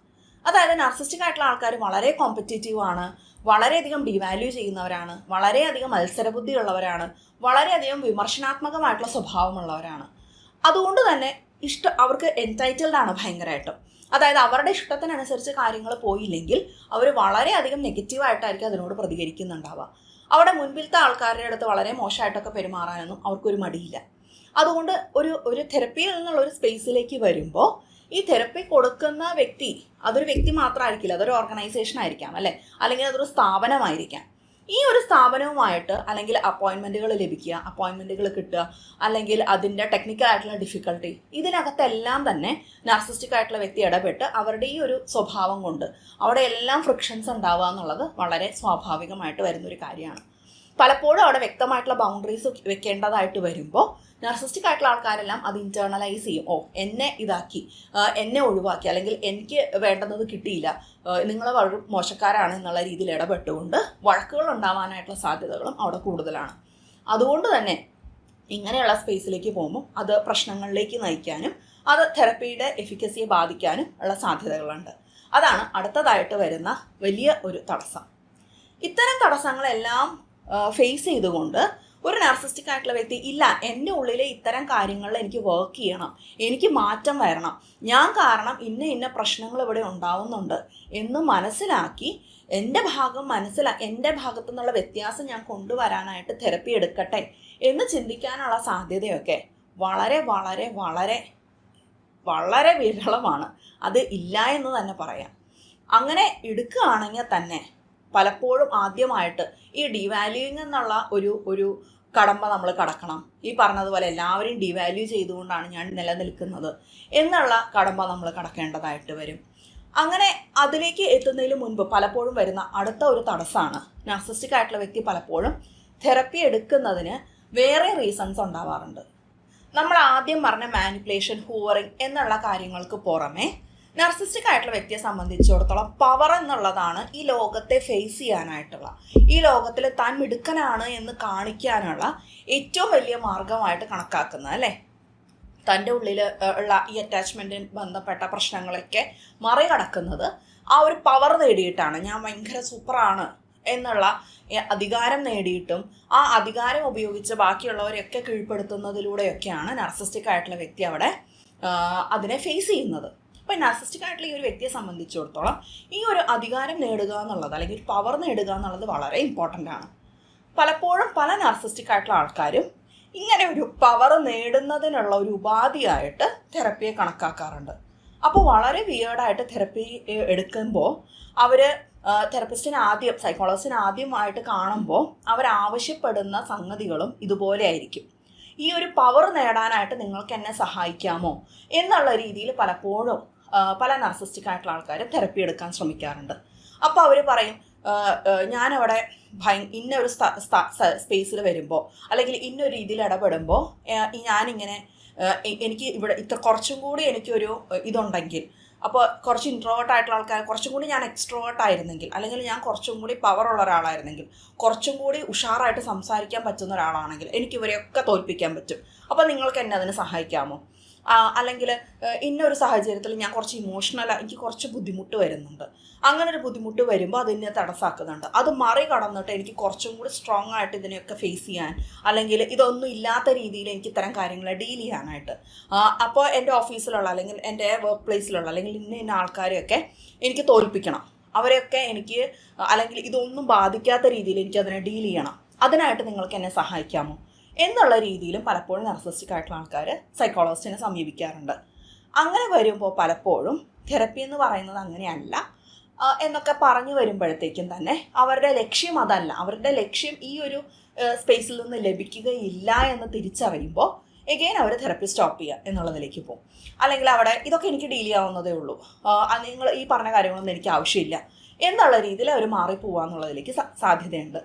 അതായത് നാർസിസ്റ്റിക് ആയിട്ടുള്ള ആൾക്കാർ വളരെ കോമ്പറ്റേറ്റീവ് ആണ്, വളരെയധികം ഡിവാല്യൂ ചെയ്യുന്നവരാണ്, വളരെയധികം മത്സരബുദ്ധിയുള്ളവരാണ്, വളരെയധികം വിമർശനാത്മകമായിട്ടുള്ള സ്വഭാവമുള്ളവരാണ്. അതുകൊണ്ട് തന്നെ അവർക്ക് എൻറ്റൈറ്റിൽഡ് ആണ് ഭയങ്കരമായിട്ടും. അതായത് അവരുടെ ഇഷ്ടത്തിനനുസരിച്ച് കാര്യങ്ങൾ പോയില്ലെങ്കിൽ അവർ വളരെയധികം നെഗറ്റീവായിട്ടായിരിക്കും അതിനോട് പ്രതികരിക്കുന്നുണ്ടാവുക. അവിടെ മുൻപിലത്തെ ആൾക്കാരുടെ അടുത്ത് വളരെ മോശമായിട്ടൊക്കെ പെരുമാറാനൊന്നും അവർക്കൊരു മടിയില്ല. അതുകൊണ്ട് ഒരു തെറപ്പിയിൽ നിന്നുള്ള ഒരു സ്പേസിലേക്ക് വരുമ്പോൾ ഈ തെറപ്പി കൊടുക്കുന്ന വ്യക്തി അതൊരു വ്യക്തി മാത്രമായിരിക്കില്ല, അതൊരു ഓർഗനൈസേഷൻ ആയിരിക്കാം, അല്ലേ, അല്ലെങ്കിൽ അതൊരു സ്ഥാപനമായിരിക്കാം. ഈ ഒരു സ്ഥാപനവുമായിട്ട് അല്ലെങ്കിൽ അപ്പോയിൻമെൻറ്റുകൾ ലഭിക്കുക, അപ്പോയിൻമെൻറ്റുകൾ കിട്ടുക, അല്ലെങ്കിൽ അതിൻ്റെ ടെക്നിക്കൽ ആയിട്ടുള്ള ഡിഫിക്കൽട്ടി, ഇതിനകത്തെല്ലാം തന്നെ നാർസിസ്റ്റിക് ആയിട്ടുള്ള വ്യക്തി ഇടപെട്ട് അവരുടെ ഈ ഒരു സ്വഭാവം കൊണ്ട് അവിടെ എല്ലാം ഫ്രിക്ഷൻസ് ഉണ്ടാവുക എന്നുള്ളത് വളരെ സ്വാഭാവികമായിട്ട് വരുന്നൊരു കാര്യമാണ്. പലപ്പോഴും അവിടെ വ്യക്തമായിട്ടുള്ള ബൗണ്ടറീസ് വെക്കേണ്ടതായിട്ട് വരുമ്പോൾ നാർസിസ്റ്റിക് ആയിട്ടുള്ള ആൾക്കാരെല്ലാം അത് ഇൻറ്റേർണലൈസ് ചെയ്യും. എന്നെ ഇതാക്കി, എന്നെ ഒഴിവാക്കി, അല്ലെങ്കിൽ എനിക്ക് വേണ്ടുന്നത് കിട്ടിയില്ല, നിങ്ങൾ വളരെ മോശക്കാരാണ് എന്നുള്ള രീതിയിൽ ഇടപെട്ടുകൊണ്ട് വഴക്കുകൾ ഉണ്ടാവാനായിട്ടുള്ള സാധ്യതകളും അവിടെ കൂടുതലാണ്. അതുകൊണ്ട് തന്നെ ഇങ്ങനെയുള്ള സ്പേസിലേക്ക് പോകുമ്പോൾ അത് പ്രശ്നങ്ങളിലേക്ക് നയിക്കാനും അത് തെറപ്പിയുടെ എഫിക്കസിയെ ബാധിക്കാനും ഉള്ള സാധ്യതകളുണ്ട്. അതാണ് അടുത്തതായിട്ട് വരുന്ന വലിയ ഒരു തടസ്സം. ഇത്തരം തടസ്സങ്ങളെല്ലാം ഫേസ് ചെയ്തുകൊണ്ട് ഒരു നാർസിസ്റ്റിക് ആയിട്ടുള്ള വ്യക്തി ഇല്ല, എൻ്റെ ഉള്ളിലെ ഇത്തരം കാര്യങ്ങളിൽ എനിക്ക് വർക്ക് ചെയ്യണം, എനിക്ക് മാറ്റം വരണം, ഞാൻ കാരണം ഇന്ന പ്രശ്നങ്ങൾ ഇവിടെ ഉണ്ടാവുന്നുണ്ട് എന്ന് മനസ്സിലാക്കി എൻ്റെ ഭാഗത്തു നിന്നുള്ള വ്യത്യാസം ഞാൻ കൊണ്ടുവരാനായിട്ട് തെറപ്പി എടുക്കട്ടെ എന്ന് ചിന്തിക്കാനുള്ള സാധ്യതയൊക്കെ വളരെ വളരെ വളരെ വളരെ വിരളമാണ്. അത് ഇല്ല എന്ന് തന്നെ പറയാം. അങ്ങനെ എടുക്കുകയാണെങ്കിൽ തന്നെ പലപ്പോഴും ആദ്യമായിട്ട് ഈ ഡിവാല്യൂയിങ് എന്നുള്ള ഒരു കടമ്പ നമ്മൾ കടക്കണം. ഈ പറഞ്ഞതുപോലെ എല്ലാവരും ഡിവാല്യൂ ചെയ്തുകൊണ്ടാണ് ഞാൻ നിലനിൽക്കുന്നത് എന്നുള്ള കടമ്പ നമ്മൾ കടക്കേണ്ടതായിട്ട് വരും. അങ്ങനെ അതിലേക്ക് എത്തുന്നതിന് മുൻപ് പലപ്പോഴും വരുന്ന അടുത്ത ഒരു തടസ്സമാണ്, നാർസിസ്റ്റിക് ആയിട്ടുള്ള വ്യക്തി പലപ്പോഴും തെറപ്പി എടുക്കുന്നതിന് വേറെ റീസൺസ് ഉണ്ടാവാറുണ്ട്. നമ്മൾ ആദ്യം പറഞ്ഞ മാനിപ്പുലേഷൻ, ഹൂവറിങ് എന്നുള്ള കാര്യങ്ങൾക്ക് പുറമെ നാർസിസ്റ്റിക് ആയിട്ടുള്ള വ്യക്തിയെ സംബന്ധിച്ചിടത്തോളം പവർ എന്നുള്ളതാണ് ഈ ലോകത്തെ ഫേസ് ചെയ്യാനായിട്ടുള്ള, ഈ ലോകത്തിൽ താൻ മിടുക്കനാണ് എന്ന് കാണിക്കാനുള്ള ഏറ്റവും വലിയ മാർഗമായിട്ട് കണക്കാക്കുന്നത്, അല്ലേ. തൻ്റെ ഉള്ളിൽ ഉള്ള ഈ അറ്റാച്ച്മെൻറ്റിന് ബന്ധപ്പെട്ട പ്രശ്നങ്ങളൊക്കെ മറികടക്കുന്നത് ആ ഒരു പവർ നേടിയിട്ടാണ്. ഞാൻ ഭയങ്കര സൂപ്പറാണ് എന്നുള്ള അധികാരം നേടിയിട്ടും ആ അധികാരം ഉപയോഗിച്ച് ബാക്കിയുള്ളവരെയൊക്കെ കീഴ്പ്പെടുത്തുന്നതിലൂടെയൊക്കെയാണ് നാർസിസ്റ്റിക് ആയിട്ടുള്ള വ്യക്തി അവിടെ അതിനെ ഫേസ് ചെയ്യുന്നത്. അപ്പോൾ നാർസിസ്റ്റിക് ആയിട്ടുള്ള ഈ ഒരു വ്യക്തിയെ സംബന്ധിച്ചിടത്തോളം ഈ ഒരു അധികാരം നേടുക എന്നുള്ളത്, അല്ലെങ്കിൽ ഒരു പവർ നേടുക എന്നുള്ളത് വളരെ ഇമ്പോർട്ടൻ്റ് ആണ്. പലപ്പോഴും പല നാർസിസ്റ്റിക് ആയിട്ടുള്ള ആൾക്കാരും ഇങ്ങനെ ഒരു പവർ നേടുന്നതിനുള്ള ഒരു ഉപാധിയായിട്ട് തെറപ്പിയെ കണക്കാക്കാറുണ്ട്. അപ്പോൾ വളരെ വിയേർഡായിട്ട് തെറപ്പി എടുക്കുമ്പോൾ അവർ സൈക്കോളജിസ്റ്റിനെ ആദ്യമായിട്ട് കാണുമ്പോൾ അവരാവശ്യപ്പെടുന്ന സംഗതികളും ഇതുപോലെ ആയിരിക്കും. ഈ ഒരു പവർ നേടാനായിട്ട് നിങ്ങൾക്ക് എന്നെ സഹായിക്കാമോ എന്നുള്ള രീതിയിൽ പലപ്പോഴും പല നാർസിസ്റ്റിക് ആയിട്ടുള്ള ആൾക്കാർ തെറപ്പി എടുക്കാൻ ശ്രമിക്കാറുണ്ട്. അപ്പോൾ അവർ പറയും, ഞാനവിടെ ഇന്നൊരു സ്പേസിൽ വരുമ്പോൾ അല്ലെങ്കിൽ ഇന്നൊരു രീതിയിൽ ഇടപെടുമ്പോൾ ഞാനിങ്ങനെ എനിക്ക് ഇവിടെ കുറച്ചും കൂടി എനിക്കൊരു ഇതുണ്ടെങ്കിൽ, അപ്പോൾ കുറച്ച് ഇൻട്രോവേർട്ട് ആയിട്ടുള്ള ആൾക്കാർ കുറച്ചും കൂടി ഞാൻ എക്സ്ട്രോവേർട്ട് ആയിരുന്നെങ്കിൽ, അല്ലെങ്കിൽ ഞാൻ കുറച്ചും കൂടി പവറുള്ള ഒരാളായിരുന്നെങ്കിൽ, കുറച്ചും കൂടി ഉഷാറായിട്ട് സംസാരിക്കാൻ പറ്റുന്ന ഒരാളാണെങ്കിൽ എനിക്ക് ഇവരെയൊക്കെ തോൽപ്പിക്കാൻ പറ്റും. അപ്പോൾ നിങ്ങൾക്ക് എന്നെ അതിന് സഹായിക്കാമോ? അല്ലെങ്കിൽ ഇന്നൊരു സാഹചര്യത്തിൽ ഞാൻ കുറച്ച് എനിക്ക് കുറച്ച് ബുദ്ധിമുട്ട് വരുന്നുണ്ട്, അങ്ങനെ ഒരു ബുദ്ധിമുട്ട് വരുമ്പോൾ അതിനെ തടസ്സാക്കുന്നുണ്ട്. അത് മറികടന്നിട്ട് എനിക്ക് കുറച്ചും കൂടി സ്ട്രോങ് ആയിട്ട് ഇതിനെയൊക്കെ ഫേസ് ചെയ്യാൻ, അല്ലെങ്കിൽ ഇതൊന്നും ഇല്ലാത്ത രീതിയിൽ എനിക്ക് ഇത്തരം കാര്യങ്ങളെ ഡീൽ ചെയ്യാനായിട്ട്, അപ്പോൾ എൻ്റെ ഓഫീസിലുള്ള അല്ലെങ്കിൽ എൻ്റെ വർക്ക് പ്ലേസിലുള്ള അല്ലെങ്കിൽ ഇന്ന ആൾക്കാരെയൊക്കെ എനിക്ക് തോൽപ്പിക്കണം, അവരെയൊക്കെ എനിക്ക്, അല്ലെങ്കിൽ ഇതൊന്നും ബാധിക്കാത്ത രീതിയിൽ എനിക്ക് അതിനെ ഡീൽ ചെയ്യണം, അതിനായിട്ട് നിങ്ങൾക്ക് എന്നെ സഹായിക്കാമോ എന്നുള്ള രീതിയിലും പലപ്പോഴും നാർസിസ്റ്റിക് ആയിട്ടുള്ള ആൾക്കാർ സൈക്കോളജിസ്റ്റിനെ സമീപിക്കാറുണ്ട്. അങ്ങനെ വരുമ്പോൾ പലപ്പോഴും തെറപ്പി എന്ന് പറയുന്നത് അങ്ങനെയല്ല എന്നൊക്കെ പറഞ്ഞു വരുമ്പോഴത്തേക്കും തന്നെ അവരുടെ ലക്ഷ്യം അതല്ല. അവരുടെ ലക്ഷ്യം ഈ ഒരു സ്പേസിൽ നിന്ന് ലഭിക്കുകയില്ല എന്ന് തിരിച്ചറിയുമ്പോൾ എഗെയിൻ അവർ തെറപ്പി സ്റ്റോപ്പ് ചെയ്യുക എന്നുള്ളതിലേക്ക് പോകും. അല്ലെങ്കിൽ അവിടെ ഇതൊക്കെ എനിക്ക് ഡീൽ ചെയ്യാവുന്നതേ ഉള്ളൂ, നിങ്ങൾ ഈ പറഞ്ഞ കാര്യങ്ങളൊന്നും എനിക്ക് ആവശ്യമില്ല എന്നുള്ള രീതിയിൽ അവർ മാറിപ്പോവുക എന്നുള്ളതിലേക്ക് സാധ്യതയുണ്ട്.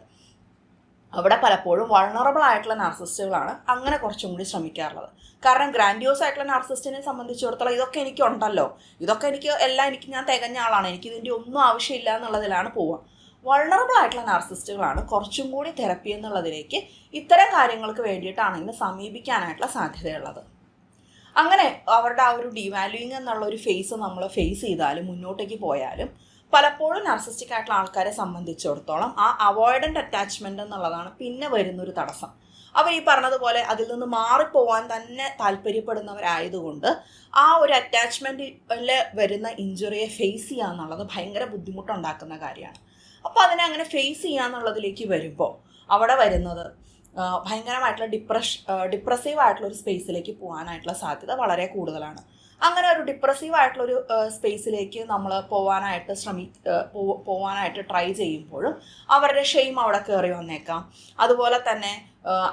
അവിടെ പലപ്പോഴും വൾണറബിൾ ആയിട്ടുള്ള നാർസിസ്റ്റുകളാണ് അങ്ങനെ കുറച്ചും കൂടി ശ്രമിക്കാറുള്ളത്. കാരണം ഗ്രാൻഡിയോസ് ആയിട്ടുള്ള നാർസിസ്റ്റിനെ സംബന്ധിച്ചിടത്തോളം ഇതൊക്കെ എനിക്കുണ്ടല്ലോ, ഇതൊക്കെ എനിക്ക് ഞാൻ തികഞ്ഞ ആളാണ്, എനിക്കിതിൻ്റെ ഒന്നും ആവശ്യമില്ല എന്നുള്ളതിലാണ് പോവുക. വൾണറബിൾ ആയിട്ടുള്ള നാർസിസ്റ്റുകളാണ് കുറച്ചും കൂടി തെറപ്പി എന്നുള്ളതിലേക്ക് ഇത്തരം കാര്യങ്ങൾക്ക് വേണ്ടിയിട്ടാണെങ്കിൽ സമീപിക്കാനായിട്ടുള്ള സാധ്യതയുള്ളത്. അങ്ങനെ അവരുടെ ആ ഒരു ഡിവാല്യൂയിങ് എന്നുള്ള ഒരു ഫേസ് നമ്മൾ ഫേസ് ചെയ്താലും മുന്നോട്ടേക്ക് പോയാലും പലപ്പോഴും നാർസിസ്റ്റിക് ആയിട്ടുള്ള ആൾക്കാരെ സംബന്ധിച്ചിടത്തോളം ആ അവോയ്ഡൻ്റ് അറ്റാച്ച്മെൻ്റ് എന്നുള്ളതാണ് പിന്നെ വരുന്നൊരു തടസ്സം. അവർ ഈ പറഞ്ഞതുപോലെ അതിൽ നിന്ന് മാറിപ്പോവാൻ തന്നെ താല്പര്യപ്പെടുന്നവരായതുകൊണ്ട് ആ ഒരു അറ്റാച്ച്മെൻറ്റിൽ വരുന്ന ഇഞ്ചുറിയെ ഫേസ് ചെയ്യുക എന്നുള്ളത് ഭയങ്കര ബുദ്ധിമുട്ടുണ്ടാക്കുന്ന കാര്യമാണ്. അപ്പോൾ അതിനെ അങ്ങനെ ഫേസ് ചെയ്യുക എന്നുള്ളതിലേക്ക് വരുമ്പോൾ അവിടെ വരുന്നത് ഭയങ്കരമായിട്ടുള്ള ഡിപ്രസീവ് ആയിട്ടുള്ള ഒരു സ്പേസിലേക്ക് പോകാനായിട്ടുള്ള സാധ്യത വളരെ കൂടുതലാണ്. അങ്ങനെ ഒരു ഡിപ്രസീവ് ആയിട്ടുള്ളൊരു സ്പേസിലേക്ക് നമ്മൾ പോവാനായിട്ട് ട്രൈ ചെയ്യുമ്പോഴും അവരുടെ ഷെയിം അവിടെ കയറി വന്നേക്കാം. അതുപോലെ തന്നെ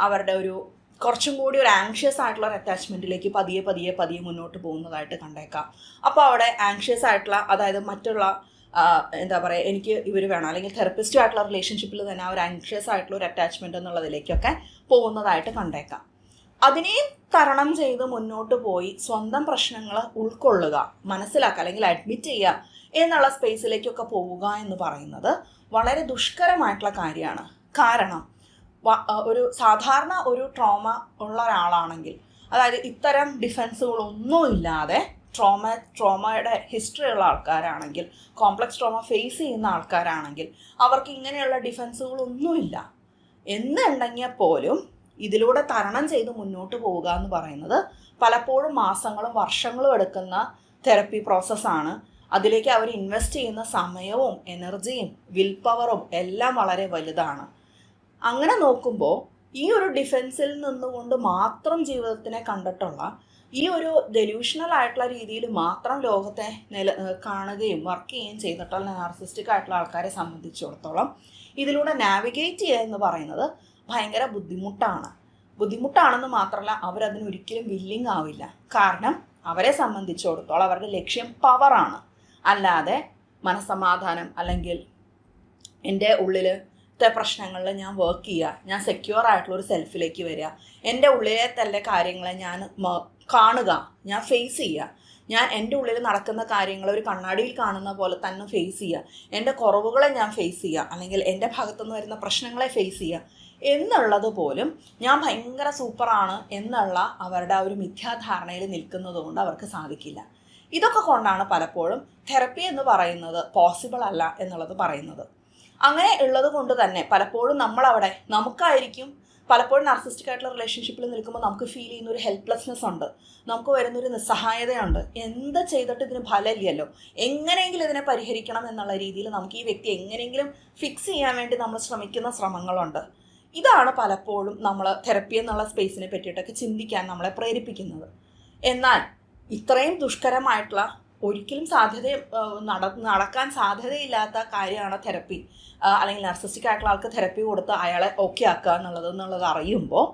അവരുടെ ഒരു കുറച്ചും കൂടി ഒരു ആങ്ഷ്യസ് ആയിട്ടുള്ള ഒരു അറ്റാച്ച്മെൻറ്റിലേക്ക് പതിയെ മുന്നോട്ട് പോകുന്നതായിട്ട് കണ്ടേക്കാം. അപ്പോൾ അവിടെ ആങ്ഷ്യസ് ആയിട്ടുള്ള, അതായത് മറ്റുള്ള എന്താ പറയുക, എനിക്ക് ഇവർ വേണം, അല്ലെങ്കിൽ തെറപ്പിസ്റ്റുമായിട്ടുള്ള റിലേഷൻഷിപ്പിൽ തന്നെ ആ ഒരു ആങ്ഷ്യസ് ആയിട്ടുള്ള ഒരു അറ്റാച്ച്മെൻറ്റ് എന്നുള്ളതിലേക്കൊക്കെ പോകുന്നതായിട്ട് കണ്ടേക്കാം. അതിനെയും തരണം ചെയ്ത് മുന്നോട്ട് പോയി സ്വന്തം പ്രശ്നങ്ങൾ ഉൾക്കൊള്ളുക, മനസ്സിലാക്കുക, അല്ലെങ്കിൽ അഡ്മിറ്റ് ചെയ്യുക എന്നുള്ള സ്പേസിലേക്കൊക്കെ പോവുക എന്ന് പറയുന്നത് വളരെ ദുഷ്കരമായിട്ടുള്ള കാര്യമാണ്. കാരണം ഒരു സാധാരണ ഒരു ട്രോമ ഉള്ള ഒരാളാണെങ്കിൽ, അതായത് ഇത്തരം ഡിഫെൻസുകളൊന്നും ഇല്ലാതെ ട്രോമയുടെ ഹിസ്റ്ററി ഉള്ള ആൾക്കാരാണെങ്കിൽ, കോംപ്ലക്സ് ട്രോമ ഫേസ് ചെയ്യുന്ന ആൾക്കാരാണെങ്കിൽ അവർക്ക് ഇങ്ങനെയുള്ള ഡിഫെൻസുകളൊന്നുമില്ല എന്നുണ്ടെങ്കിൽ പോലും ഇതിലൂടെ തരണം ചെയ്ത് മുന്നോട്ട് പോവുക എന്ന് പറയുന്നത് പലപ്പോഴും മാസങ്ങളും വർഷങ്ങളും എടുക്കുന്ന തെറപ്പി പ്രോസസ്സാണ്. അതിലേക്ക് അവർ ഇൻവെസ്റ്റ് ചെയ്യുന്ന സമയവും എനർജിയും വിൽ പവറും എല്ലാം വളരെ വലുതാണ്. അങ്ങനെ നോക്കുമ്പോൾ ഈ ഒരു ഡിഫെൻസിൽ നിന്നുകൊണ്ട് മാത്രം ജീവിതത്തിനെ കണ്ടിട്ടുള്ള, ഈ ഒരു ഡെലൂഷണൽ ആയിട്ടുള്ള രീതിയിൽ മാത്രം ലോകത്തെ കാണുകയും വർക്ക് ചെയ്യുകയും ചെയ്തിട്ടുള്ള നാർസിസ്റ്റിക് ആയിട്ടുള്ള ആൾക്കാരെ സംബന്ധിച്ചിടത്തോളം ഇതിലൂടെ നാവിഗേറ്റ് ചെയ്യുക എന്ന് പറയുന്നത് ഭയങ്കര ബുദ്ധിമുട്ടാണെന്ന് മാത്രമല്ല, അവരതിനൊരിക്കലും വില്ലിങ് ആവില്ല. കാരണം അവരെ സംബന്ധിച്ചിടത്തോളം അവരുടെ ലക്ഷ്യം പവറാണ്, അല്ലാതെ മനസ്സമാധാനം അല്ലെങ്കിൽ എൻ്റെ ഉള്ളിലത്തെ പ്രശ്നങ്ങളിൽ ഞാൻ വർക്ക് ചെയ്യുക, ഞാൻ സെക്യൂർ ആയിട്ടുള്ളൊരു സെൽഫിലേക്ക് വരിക, എൻ്റെ ഉള്ളിലെ തന്നെ കാര്യങ്ങളെ ഞാൻ കാണുക, ഞാൻ ഫേസ് ചെയ്യുക, ഞാൻ എൻ്റെ ഉള്ളിൽ നടക്കുന്ന കാര്യങ്ങൾ ഒരു കണ്ണാടിയിൽ കാണുന്ന പോലെ തന്നെ ഫേസ് ചെയ്യുക, എൻ്റെ കുറവുകളെ ഞാൻ ഫേസ് ചെയ്യുക, അല്ലെങ്കിൽ എൻ്റെ ഭാഗത്തുനിന്ന് വരുന്ന പ്രശ്നങ്ങളെ ഫേസ് ചെയ്യുക എന്നുള്ളത് പോലും ഞാൻ ഭയങ്കര സൂപ്പറാണ് എന്നുള്ള അവരുടെ ആ ഒരു മിഥ്യാധാരണയിൽ നിൽക്കുന്നത് കൊണ്ട് അവർക്ക് സാധിക്കില്ല. ഇതൊക്കെ കൊണ്ടാണ് പലപ്പോഴും തെറപ്പി എന്ന് പറയുന്നത് പോസിബിൾ അല്ല എന്നുള്ളത് പറയുന്നത്. അങ്ങനെ ഉള്ളത് കൊണ്ട് തന്നെ പലപ്പോഴും നമുക്കായിരിക്കും പലപ്പോഴും നാർസിസ്റ്റിക് ആയിട്ടുള്ള റിലേഷൻഷിപ്പിൽ നിൽക്കുമ്പോൾ നമുക്ക് ഫീൽ ചെയ്യുന്ന ഒരു ഹെൽപ്ലെസ്നെസ് ഉണ്ട്, നമുക്ക് വരുന്നൊരു നിസ്സഹായതയുണ്ട്. എന്ത് ചെയ്തിട്ട് ഇതിന് ഫലമില്ലല്ലോ, എങ്ങനെയെങ്കിലും ഇതിനെ പരിഹരിക്കണം എന്നുള്ള രീതിയിൽ നമുക്ക് ഈ വ്യക്തി എങ്ങനെയെങ്കിലും ഫിക്സ് ചെയ്യാൻ വേണ്ടി നമ്മൾ ശ്രമിക്കുന്ന ശ്രമങ്ങളുണ്ട്. ഇതാണ് പലപ്പോഴും നമ്മൾ തെറപ്പി എന്നുള്ള സ്പേസിനെ പറ്റിയിട്ടൊക്കെ ചിന്തിക്കാൻ നമ്മളെ പ്രേരിപ്പിക്കുന്നത്. എന്നാൽ ഇത്രയും ദുഷ്കരമായിട്ടുള്ള, ഒരിക്കലും നടക്കാൻ സാധ്യതയില്ലാത്ത കാര്യമാണ് തെറപ്പി, അല്ലെങ്കിൽ നാർസിസ്റ്റിക് ആയിട്ടുള്ള ആൾക്ക് തെറപ്പി കൊടുത്ത് അയാളെ ഓക്കെ ആക്കുക എന്നുള്ളത് അറിയുമ്പോൾ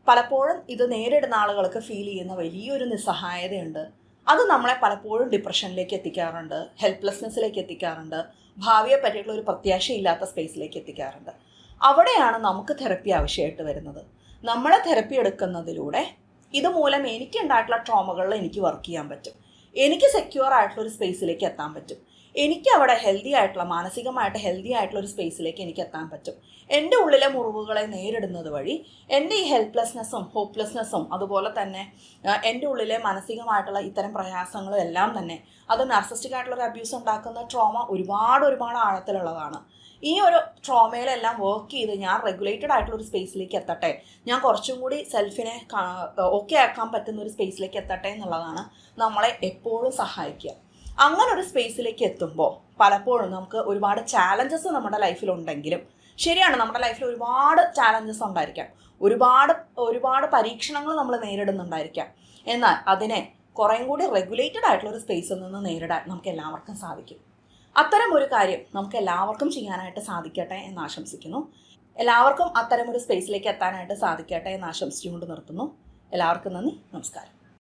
പലപ്പോഴും ഇത് നേരിടുന്ന ആളുകൾക്ക് ഫീൽ ചെയ്യുന്ന വലിയൊരു നിസ്സഹായതയുണ്ട്. അത് നമ്മളെ പലപ്പോഴും ഡിപ്രഷനിലേക്ക് എത്തിക്കാറുണ്ട്, ഹെൽപ്ലെസ്നെസ്സിലേക്ക് എത്തിക്കാറുണ്ട്, ഭാവിയെ പറ്റിയിട്ടുള്ള ഒരു പ്രത്യാശയില്ലാത്ത സ്പേസിലേക്ക് എത്തിക്കാറുണ്ട്. അവിടെയാണ് നമുക്ക് തെറപ്പി ആവശ്യമായിട്ട് വരുന്നത്. നമ്മളെ തെറപ്പി എടുക്കുന്നതിലൂടെ ഇതുമൂലം എനിക്കുണ്ടായിട്ടുള്ള ട്രോമകളിൽ എനിക്ക് വർക്ക് ചെയ്യാൻ പറ്റും, എനിക്ക് സെക്യൂർ ആയിട്ടുള്ള ഒരു സ്പേസിലേക്ക് എത്താൻ പറ്റും, എനിക്ക് അവിടെ മാനസികമായിട്ട് ഹെൽത്തി ആയിട്ടുള്ള ഒരു സ്പേസിലേക്ക് എനിക്ക് എത്താൻ പറ്റും. എൻ്റെ ഉള്ളിലെ മുറിവുകളെ നേരിടുന്നത് വഴി എൻ്റെ ഈ ഹെൽപ്ലെസ്നെസ്സും ഹോപ്പ്ലെസ്നെസ്സും അതുപോലെ തന്നെ എൻ്റെ ഉള്ളിലെ മാനസികമായിട്ടുള്ള ഇത്തരം പ്രയാസങ്ങളും എല്ലാം തന്നെ, അത് നാർസിസ്റ്റിക് ആയിട്ടുള്ള ഒരു അബ്യൂസ് ഉണ്ടാക്കുന്ന ട്രോമ ഒരുപാട് ആഴത്തിലുള്ളതാണ്. ഈ ഒരു ട്രോമയിലെല്ലാം വർക്ക് ചെയ്ത് ഞാൻ റെഗുലേറ്റഡ് ആയിട്ടുള്ള ഒരു സ്പേസിലേക്ക് എത്തട്ടെ, ഞാൻ കുറച്ചും കൂടി സെൽഫിനെ ഓക്കെ ആക്കാൻ പറ്റുന്ന ഒരു സ്പേസിലേക്ക് എത്തട്ടെ എന്നുള്ളതാണ് നമ്മളെ എപ്പോഴും സഹായിക്കുക. അങ്ങനെ ഒരു സ്പേസിലേക്ക് എത്തുമ്പോൾ പലപ്പോഴും നമുക്ക് ഒരുപാട് ചാലഞ്ചസ് നമ്മുടെ ലൈഫിലുണ്ടെങ്കിലും, ശരിയാണ്, നമ്മുടെ ലൈഫിൽ ഒരുപാട് ചാലഞ്ചസ് ഉണ്ടായിരിക്കാം, ഒരുപാട് പരീക്ഷണങ്ങൾ നമ്മൾ നേരിടുന്നുണ്ടായിരിക്കാം. എന്നാൽ അതിനെ കുറേം കൂടി റെഗുലേറ്റഡ് ആയിട്ടുള്ള ഒരു സ്പേസിൽ നിന്ന് നേരിടാൻ നമുക്ക് എല്ലാവർക്കും സാധിക്കും. അത്തരം ഒരു കാര്യം നമുക്ക് എല്ലാവർക്കും ചെയ്യാനായിട്ട് സാധിക്കട്ടെ എന്ന് ആശംസിക്കുന്നു. എല്ലാവർക്കും അത്തരം ഒരു സ്പേസിലേക്ക് എത്താനായിട്ട് സാധിക്കട്ടെ എന്ന് ആശംസിച്ചുകൊണ്ട് നിർത്തുന്നു. എല്ലാവർക്കും നന്ദി, നമസ്കാരം.